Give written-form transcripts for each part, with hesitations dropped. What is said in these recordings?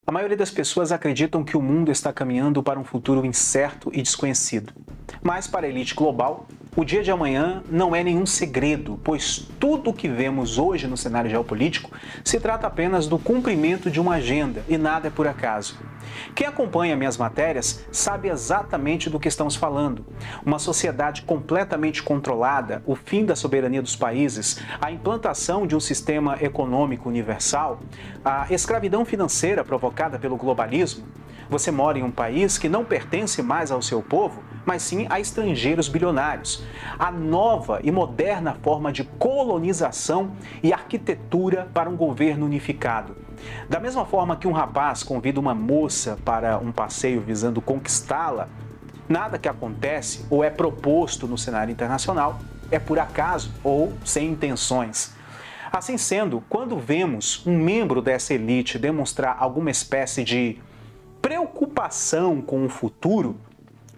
A maioria das pessoas acreditam que o mundo está caminhando para um futuro incerto e desconhecido. Mas para a elite global, o dia de amanhã não é nenhum segredo, pois tudo o que vemos hoje no cenário geopolítico se trata apenas do cumprimento de uma agenda e nada é por acaso. Quem acompanha minhas matérias sabe exatamente do que estamos falando. Uma sociedade completamente controlada, o fim da soberania dos países, a implantação de um sistema econômico universal, a escravidão financeira provocada pelo globalismo. Você mora em um país que não pertence mais ao seu povo, mas sim a estrangeiros bilionários. A nova e moderna forma de colonização e arquitetura para um governo unificado. Da mesma forma que um rapaz convida uma moça para um passeio visando conquistá-la, nada que acontece ou é proposto no cenário internacional é por acaso ou sem intenções. Assim sendo, quando vemos um membro dessa elite demonstrar alguma espécie de preocupação com o futuro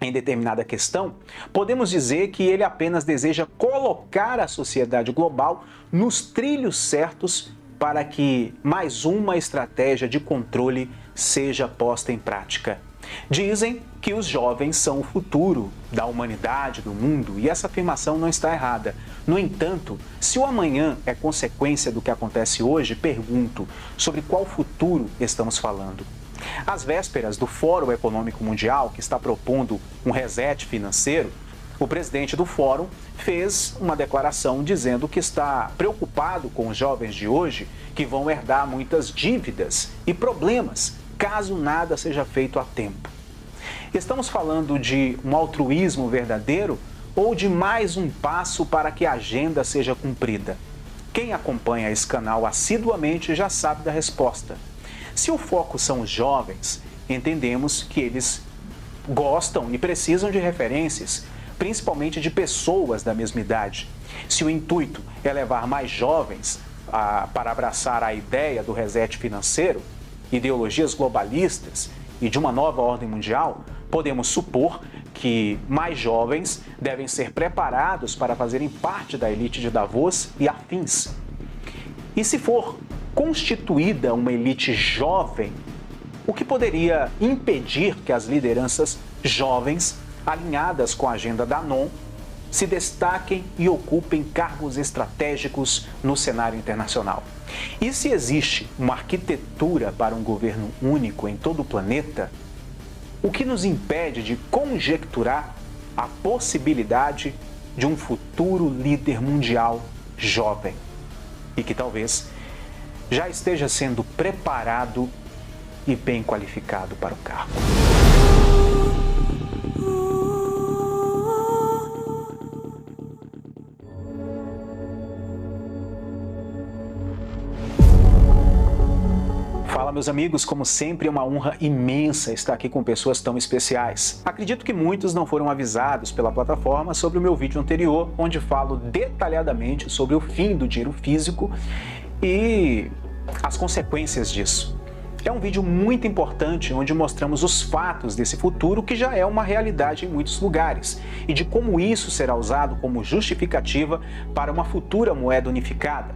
em determinada questão, podemos dizer que ele apenas deseja colocar a sociedade global nos trilhos certos para que mais uma estratégia de controle seja posta em prática. Dizem que os jovens são o futuro da humanidade, do mundo, e essa afirmação não está errada. No entanto, se o amanhã é consequência do que acontece hoje, pergunto sobre qual futuro estamos falando. Às vésperas do Fórum Econômico Mundial, que está propondo um reset financeiro, o presidente do fórum fez uma declaração dizendo que está preocupado com os jovens de hoje que vão herdar muitas dívidas e problemas caso nada seja feito a tempo. Estamos falando de um altruísmo verdadeiro ou de mais um passo para que a agenda seja cumprida? Quem acompanha esse canal assiduamente já sabe da resposta. Se o foco são os jovens, entendemos que eles gostam e precisam de referências, principalmente de pessoas da mesma idade. Se o intuito é levar mais jovens para abraçar a ideia do reset financeiro, ideologias globalistas e de uma nova ordem mundial, podemos supor que mais jovens devem ser preparados para fazerem parte da elite de Davos e afins. E se for constituída uma elite jovem, o que poderia impedir que as lideranças jovens, alinhadas com a agenda da ANON, se destaquem e ocupem cargos estratégicos no cenário internacional? E se existe uma arquitetura para um governo único em todo o planeta, o que nos impede de conjecturar a possibilidade de um futuro líder mundial jovem e que talvez já esteja sendo preparado e bem qualificado para o cargo? Fala, meus amigos, como sempre é uma honra imensa estar aqui com pessoas tão especiais. Acredito que muitos não foram avisados pela plataforma sobre o meu vídeo anterior, onde falo detalhadamente sobre o fim do dinheiro físico e as consequências disso. É um vídeo muito importante onde mostramos os fatos desse futuro que já é uma realidade em muitos lugares e de como isso será usado como justificativa para uma futura moeda unificada.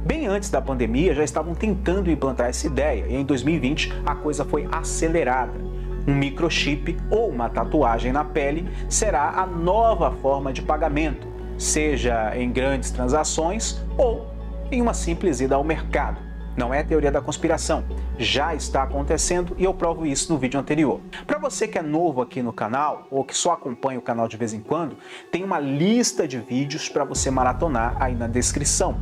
Bem antes da pandemia já estavam tentando implantar essa ideia e em 2020 a coisa foi acelerada. Um microchip ou uma tatuagem na pele será a nova forma de pagamento, seja em grandes transações ou em uma simples ida ao mercado. Não é teoria da conspiração, já está acontecendo e eu provo isso no vídeo anterior. Para você que é novo aqui no canal ou que só acompanha o canal de vez em quando, tem uma lista de vídeos para você maratonar aí na descrição.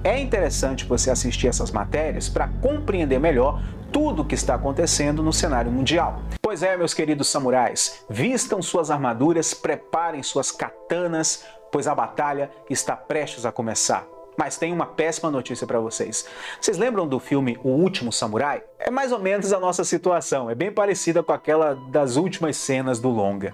É interessante você assistir essas matérias para compreender melhor tudo o que está acontecendo no cenário mundial. Pois é, meus queridos samurais, vistam suas armaduras, preparem suas katanas, pois a batalha está prestes a começar. Mas tem uma péssima notícia para vocês. Vocês lembram do filme O Último Samurai? É mais ou menos a nossa situação, é bem parecida com aquela das últimas cenas do longa.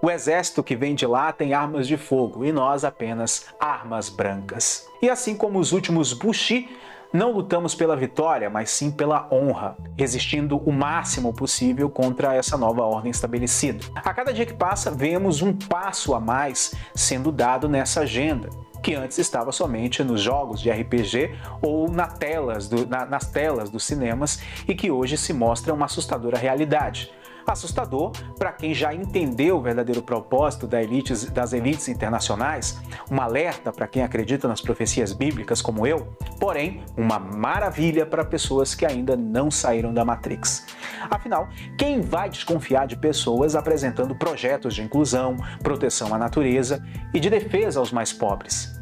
O exército que vem de lá tem armas de fogo e nós apenas armas brancas. E assim como os últimos Bushi, não lutamos pela vitória, mas sim pela honra, resistindo o máximo possível contra essa nova ordem estabelecida. A cada dia que passa, vemos um passo a mais sendo dado nessa agenda, que antes estava somente nos jogos de RPG ou nas telas dos cinemas e que hoje se mostra uma assustadora realidade. Assustador para quem já entendeu o verdadeiro propósito das elites internacionais, um alerta para quem acredita nas profecias bíblicas como eu, porém, uma maravilha para pessoas que ainda não saíram da Matrix. Afinal, quem vai desconfiar de pessoas apresentando projetos de inclusão, proteção à natureza e de defesa aos mais pobres?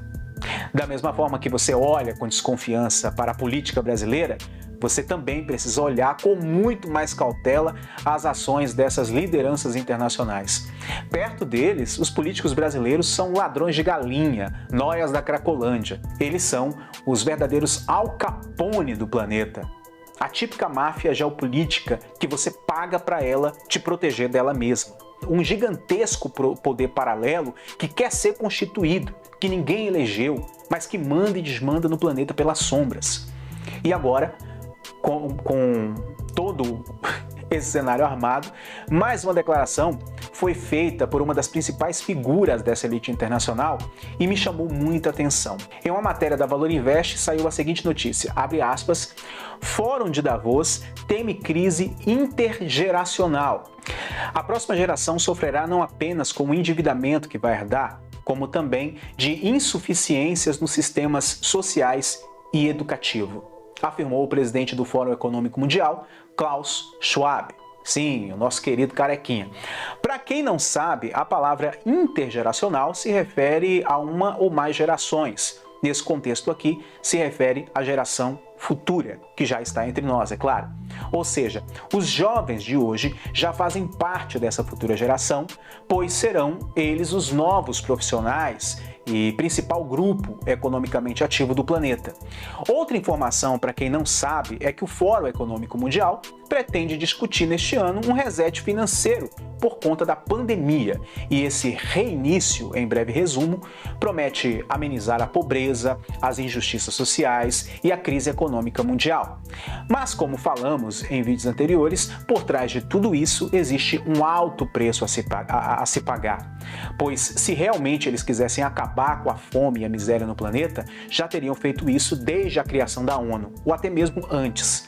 Da mesma forma que você olha com desconfiança para a política brasileira, você também precisa olhar com muito mais cautela as ações dessas lideranças internacionais. Perto deles, os políticos brasileiros são ladrões de galinha, nóias da Cracolândia. Eles são os verdadeiros Al Capone do planeta. A típica máfia geopolítica que você paga para ela te proteger dela mesma. Um gigantesco poder paralelo que quer ser constituído, que ninguém elegeu, mas que manda e desmanda no planeta pelas sombras. E agora, com todo esse cenário armado, mais uma declaração foi feita por uma das principais figuras dessa elite internacional e me chamou muita atenção. Em uma matéria da Valor Invest saiu a seguinte notícia, abre aspas, Fórum de Davos teme crise intergeracional. A próxima geração sofrerá não apenas com o endividamento que vai herdar, como também de insuficiências nos sistemas sociais e educativo, afirmou o presidente do Fórum Econômico Mundial, Klaus Schwab. Sim, o nosso querido carequinha. Para quem não sabe, a palavra intergeracional se refere a uma ou mais gerações. Nesse contexto aqui, se refere à geração futura, que já está entre nós, é claro. Ou seja, os jovens de hoje já fazem parte dessa futura geração, pois serão eles os novos profissionais e principal grupo economicamente ativo do planeta. Outra informação para quem não sabe é que o Fórum Econômico Mundial pretende discutir neste ano um reset financeiro por conta da pandemia e esse reinício, em breve resumo, promete amenizar a pobreza, as injustiças sociais e a crise econômica mundial. Mas, como falamos em vídeos anteriores, por trás de tudo isso existe um alto preço a se pagar, pois se realmente eles quisessem acabar com a fome e a miséria no planeta, já teriam feito isso desde a criação da ONU, ou até mesmo antes.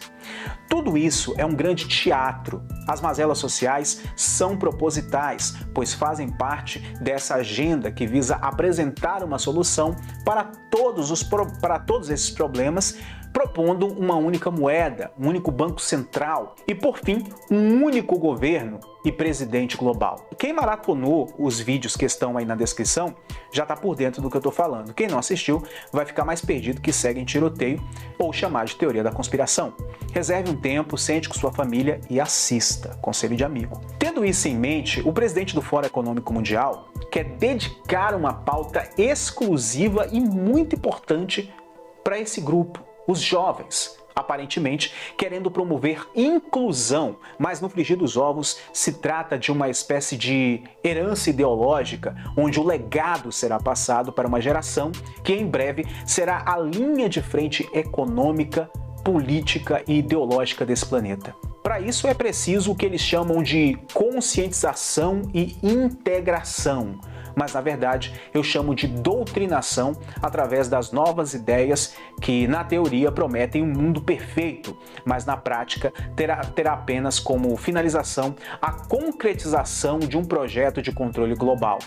Tudo isso é um grande teatro. As mazelas sociais são propositais, pois fazem parte dessa agenda que visa apresentar uma solução para todos esses problemas, propondo uma única moeda, um único banco central e, por fim, um único governo e presidente global. Quem maratonou os vídeos que estão aí na descrição já está por dentro do que eu estou falando. Quem não assistiu vai ficar mais perdido que segue em tiroteio ou chamar de teoria da conspiração. Reserve um tempo, sente com sua família e assista. Conselho de amigo. Tendo isso em mente, o presidente do Fórum Econômico Mundial quer dedicar uma pauta exclusiva e muito importante para esse grupo, os jovens, aparentemente querendo promover inclusão, mas no frigir dos ovos se trata de uma espécie de herança ideológica, onde o legado será passado para uma geração que em breve será a linha de frente econômica, política e ideológica desse planeta. Para isso é preciso o que eles chamam de conscientização e integração, mas na verdade eu chamo de doutrinação através das novas ideias que na teoria prometem um mundo perfeito, mas na prática terá apenas como finalização a concretização de um projeto de controle global.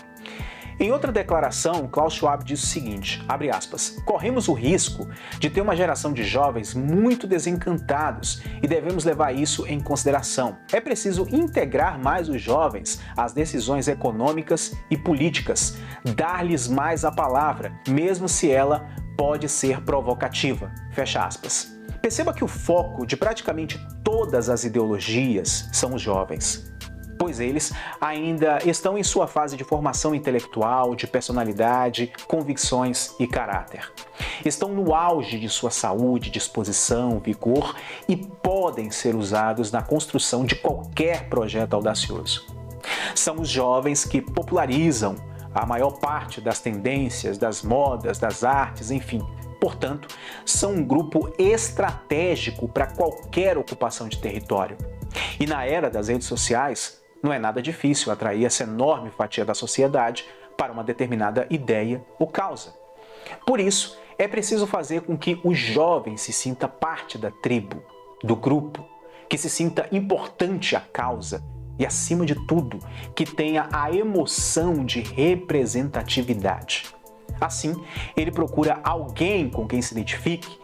Em outra declaração, Klaus Schwab diz o seguinte, abre aspas, corremos o risco de ter uma geração de jovens muito desencantados e devemos levar isso em consideração. É preciso integrar mais os jovens às decisões econômicas e políticas, dar-lhes mais a palavra, mesmo se ela pode ser provocativa. Fecha aspas. Perceba que o foco de praticamente todas as ideologias são os jovens, pois eles ainda estão em sua fase de formação intelectual, de personalidade, convicções e caráter. Estão no auge de sua saúde, disposição, vigor e podem ser usados na construção de qualquer projeto audacioso. São os jovens que popularizam a maior parte das tendências, das modas, das artes, enfim. Portanto, são um grupo estratégico para qualquer ocupação de território. E na era das redes sociais, não é nada difícil atrair essa enorme fatia da sociedade para uma determinada ideia ou causa. Por isso, é preciso fazer com que o jovem se sinta parte da tribo, do grupo, que se sinta importante à causa e, acima de tudo, que tenha a emoção de representatividade. Assim, ele procura alguém com quem se identifique,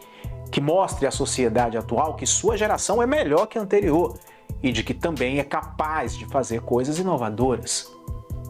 que mostre à sociedade atual que sua geração é melhor que a anterior e de que também é capaz de fazer coisas inovadoras.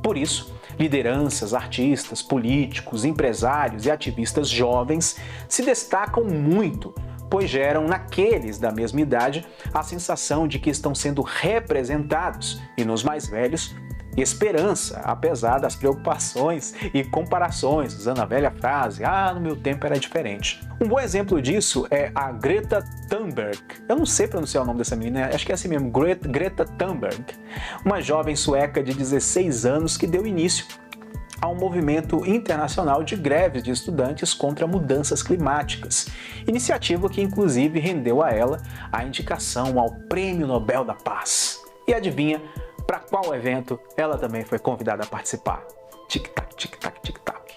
Por isso, lideranças, artistas, políticos, empresários e ativistas jovens se destacam muito, pois geram naqueles da mesma idade a sensação de que estão sendo representados e nos mais velhos, esperança, apesar das preocupações e comparações, usando a velha frase, no meu tempo era diferente. Um bom exemplo disso é a Greta Thunberg. Eu não sei pronunciar o nome dessa menina, acho que é assim mesmo, Greta Thunberg, uma jovem sueca de 16 anos que deu início a um movimento internacional de greves de estudantes contra mudanças climáticas, iniciativa que inclusive rendeu a ela a indicação ao Prêmio Nobel da Paz. E adivinha para qual evento ela também foi convidada a participar? Tic-tac, tic-tac, tic-tac.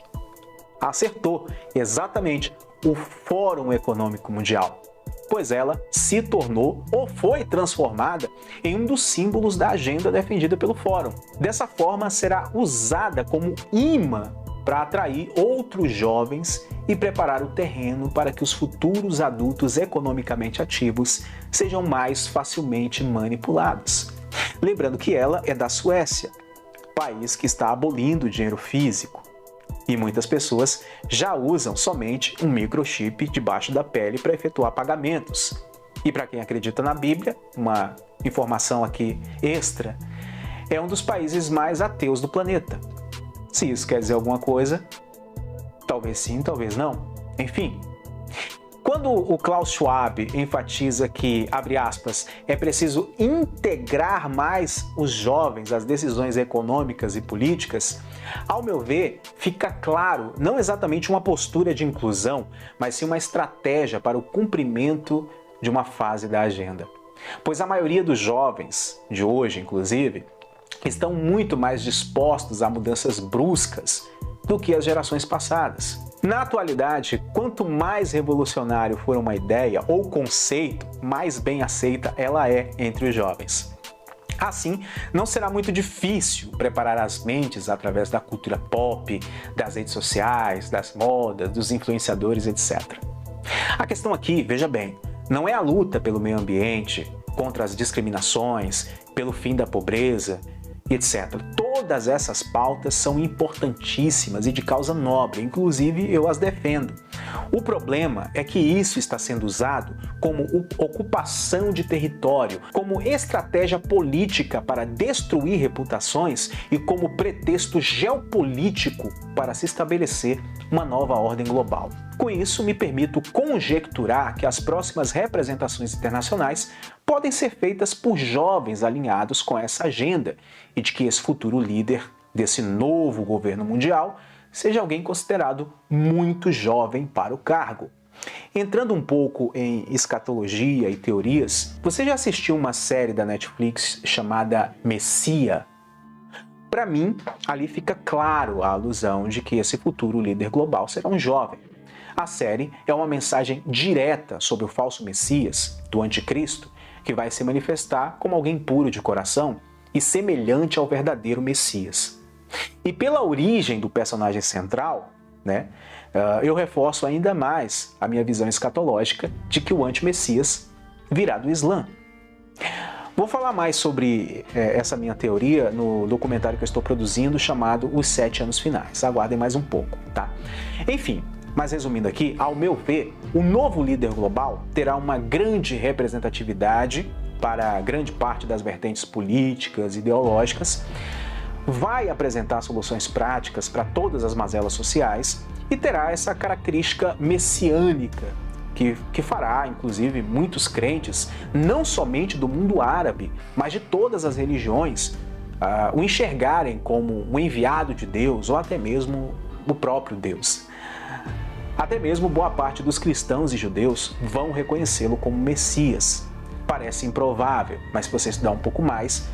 Acertou, exatamente, o Fórum Econômico Mundial, pois ela se tornou ou foi transformada em um dos símbolos da agenda defendida pelo Fórum. Dessa forma, será usada como imã para atrair outros jovens e preparar o terreno para que os futuros adultos economicamente ativos sejam mais facilmente manipulados. Lembrando que ela é da Suécia, país que está abolindo o dinheiro físico. E muitas pessoas já usam somente um microchip debaixo da pele para efetuar pagamentos. E para quem acredita na Bíblia, uma informação aqui extra, é um dos países mais ateus do planeta. Se isso quer dizer alguma coisa, talvez sim, talvez não. Enfim, quando o Klaus Schwab enfatiza que, abre aspas, é preciso integrar mais os jovens às decisões econômicas e políticas, ao meu ver, fica claro não exatamente uma postura de inclusão, mas sim uma estratégia para o cumprimento de uma fase da agenda. Pois a maioria dos jovens, de hoje inclusive, estão muito mais dispostos a mudanças bruscas do que as gerações passadas. Na atualidade, quanto mais revolucionário for uma ideia ou conceito, mais bem aceita ela é entre os jovens. Assim, não será muito difícil preparar as mentes através da cultura pop, das redes sociais, das modas, dos influenciadores, etc. A questão aqui, veja bem, não é a luta pelo meio ambiente, contra as discriminações, pelo fim da pobreza, etc. Todas essas pautas são importantíssimas e de causa nobre, inclusive eu as defendo. O problema é que isso está sendo usado como ocupação de território, como estratégia política para destruir reputações e como pretexto geopolítico para se estabelecer uma nova ordem global. Com isso, me permito conjecturar que as próximas representações internacionais podem ser feitas por jovens alinhados com essa agenda e de que esse futuro líder desse novo governo mundial seja alguém considerado muito jovem para o cargo. Entrando um pouco em escatologia e teorias, você já assistiu uma série da Netflix chamada Messia? Para mim, ali fica claro a alusão de que esse futuro líder global será um jovem. A série é uma mensagem direta sobre o falso Messias, do anticristo, que vai se manifestar como alguém puro de coração e semelhante ao verdadeiro Messias. E pela origem do personagem central, eu reforço ainda mais a minha visão escatológica de que o anti-Messias virá do Islã. Vou falar mais sobre essa minha teoria no documentário que eu estou produzindo chamado Os 7 Anos Finais. Aguardem mais um pouco, tá? Enfim, mas resumindo aqui, ao meu ver, o novo líder global terá uma grande representatividade para grande parte das vertentes políticas e ideológicas, vai apresentar soluções práticas para todas as mazelas sociais e terá essa característica messiânica que fará, inclusive, muitos crentes, não somente do mundo árabe, mas de todas as religiões, o enxergarem como um enviado de Deus ou até mesmo o próprio Deus. Até mesmo boa parte dos cristãos e judeus vão reconhecê-lo como Messias. Parece improvável, mas se você estudar um pouco mais,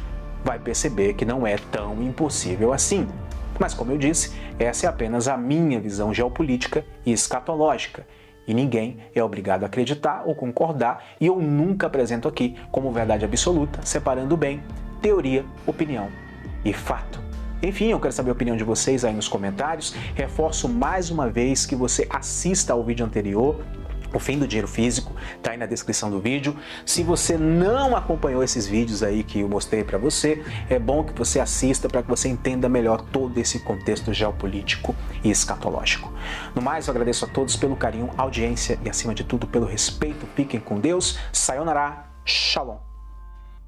vai perceber que não é tão impossível assim. Mas, como eu disse, essa é apenas a minha visão geopolítica e escatológica. E ninguém é obrigado a acreditar ou concordar, e eu nunca apresento aqui como verdade absoluta, separando bem teoria, opinião e fato. Enfim, eu quero saber a opinião de vocês aí nos comentários. Reforço mais uma vez que você assista ao vídeo anterior, O Fim do Dinheiro Físico, tá aí na descrição do vídeo. Se você não acompanhou esses vídeos aí que eu mostrei para você, é bom que você assista para que você entenda melhor todo esse contexto geopolítico e escatológico. No mais, eu agradeço a todos pelo carinho, audiência e, acima de tudo, pelo respeito. Fiquem com Deus. Sayonara. Shalom.